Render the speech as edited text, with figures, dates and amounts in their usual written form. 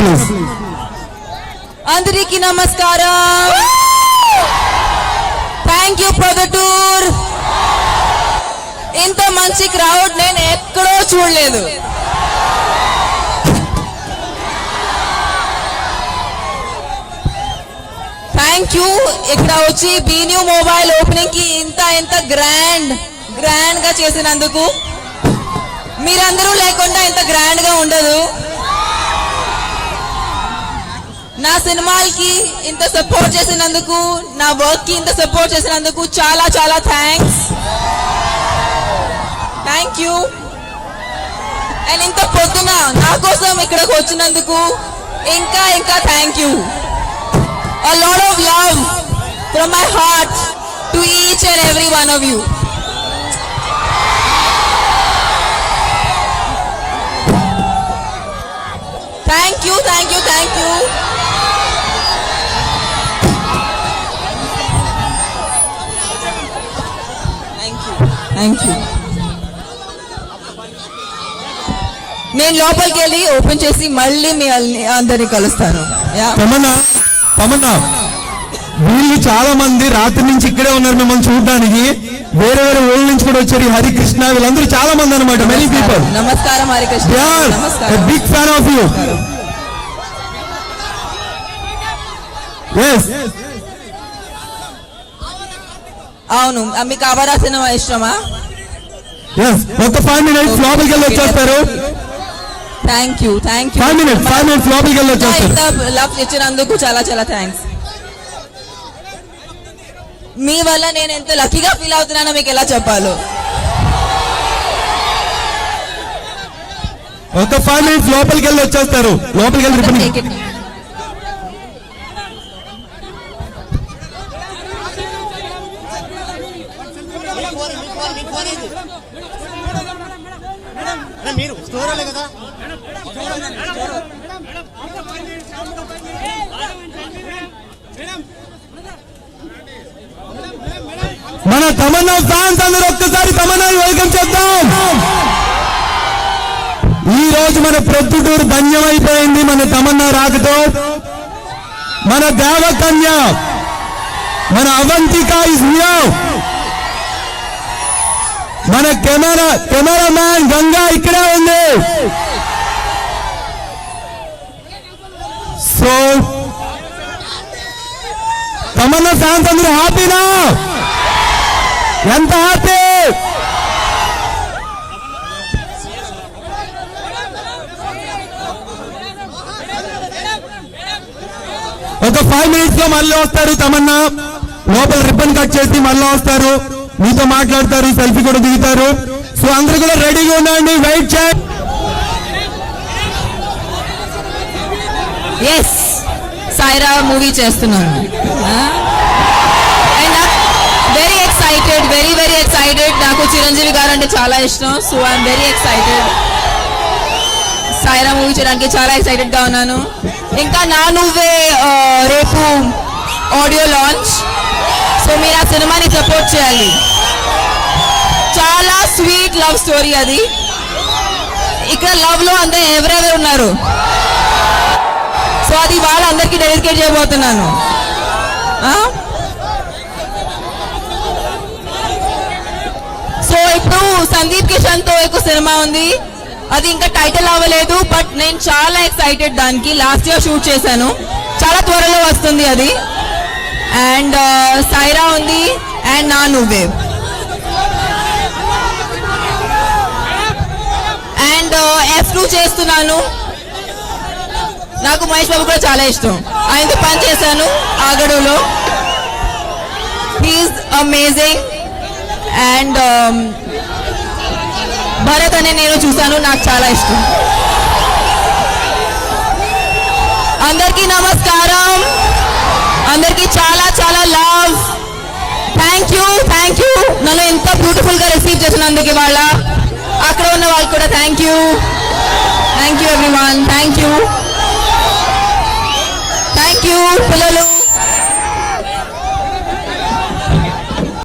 Please. అందరికీ నమస్కారం. Thank you Proddatur. ఇంత మంచి క్రౌడ్ నేను ఎక్కడో చూడలేదు. Thank you. ఇక్కడ వచ్చి బీ న్యూ మొబైల్ ఓపెనింగ్ కి ఇంత గ్రాండ్ గా చేసినందుకు. మీరందరూ లేకుండా ఇంత గ్రాండ్ గా ఉండదు. నా సినిమాలకి ఇంత సపోర్ట్ చేసినందుకు, నా వర్క్ కి ఇంత సపోర్ట్ చేసినందుకు చాలా చాలా థ్యాంక్స్. Thank you. అండ్ ఇంత పొద్దున నా కోసం ఇక్కడికి వచ్చినందుకు ఇంకా thank you. A lot of love from my heart to each and every one of you. Thank you. Thank you. నేను లోపలికి వెళ్ళి ఓపెన్ చేసి మళ్ళీ మీ అందరినీ కలుస్తాను. తమన్నా, వీళ్ళు చాలా మంది రాత్రి నుంచి ఇక్కడే ఉన్నారు మిమ్మల్ని చూడడానికి. వేరే ఊళ్ళ నుంచి కూడా వచ్చారు. హరికృష్ణ వీళ్ళందరూ చాలా మంది అనమాట. Many people. నమస్కారం Harikrishna. Big fan of you. అవును, మీకు అవరా సినిమా ఇష్టమా? ఒక 5 minutes లోపలికి వెళ్ళి వచ్చేస్తారు. Thank you. 5 minutes లోపలికి వెళ్ళి వచ్చేస్తారు. లవ్ ఇచ్చినందుకు చాలా చాలా థ్యాంక్స్. మీ వల్ల నేను ఎంత లక్కీగా ఫీల్ అవుతున్నానో మీకు ఎలా చెప్పాలో. ఒక 5 minutes లోపలికి వెళ్ళి వచ్చేస్తారు. లోపలికి వెళ్ళి మీరు స్టోర్ కదా. మన తమన్నా ఫ్యాన్స్ అందరూ ఒక్కసారి తమన్నా వెల్కమ్ చేద్దాం. ఈ రోజు మన ప్రొద్దుటూరు ధన్యమైపోయింది మన తమన్నా రాకతో. మన దేవకన్య మన అవంతిక ఇస్ హియర్. మన కెమెరామ్యాన్ గంగా ఇక్కడే ఉంది. సో తమన్నా ఫ్యాన్స్ అందరూ హ్యాపీనా? ఎంత హ్యాపీ? ఒక 5 minutes లో మళ్ళీ వస్తారు తమన్నా. లోపల రిబ్బన్ కట్ చేసి మళ్ళీ వస్తారు. మీతో మాట్లాడతారు, సెల్ఫీ కూడా దిగుతారు. సో అందరూ కూడా రెడీగా ఉండండి. వెయిట్ చేయండి. ఎస్, సాయిరా మూవీ చేస్తున్నాను. Very excited. నాకు చిరంజీవి గారు అంటే చాలా ఇష్టం. So I'm very excited. Sye Raa movie చేయడానికి చాలా ఎక్సైటెడ్ గా ఉన్నాను. ఇంకా నా నువ్వే రేపు ఆడియో లాంచ్. సో మీరు ఆ సినిమాని సపోర్ట్ చేయాలి. చాలా స్వీట్ లవ్ స్టోరీ అది. ఇక్కడ లవ్ లో అందరూ ఎవరెవరు ఉన్నారు, సో అది వాళ్ళందరికీ డెడికేట్ చేయబోతున్నాను. సో ఇప్పుడు సందీప్ కిషన్ తో ఒక సినిమా ఉంది. అది ఇంకా టైటిల్ అవ్వలేదు, బట్ నేను చాలా ఎక్సైటెడ్ దానికి. లాస్ట్ ఇయర్ షూట్ చేశాను. చాలా త్వరలో వస్తుంది అది. అండ్ సాయిరా ఉంది అండ్ నా నువ్వే. అండ్ F2 చేస్తున్నాను. నాకు మహేష్ బాబు కూడా చాలా ఇష్టం. ఆయనతో పని చేశాను ఆగడులో. He is amazing. And Bharat Ane Nenu చూశాను, నాకు చాలా ఇష్టం. అందరికీ నమస్కారం. అందరికీ చాలా చాలా లవ్. Thank you. నన్ను ఎంత బ్యూటిఫుల్ గా రిసీవ్ చేసినందుకు వాళ్ళ అక్కడ ఉన్న వాళ్ళు కూడా thank you everyone. Thank you పిల్లలు.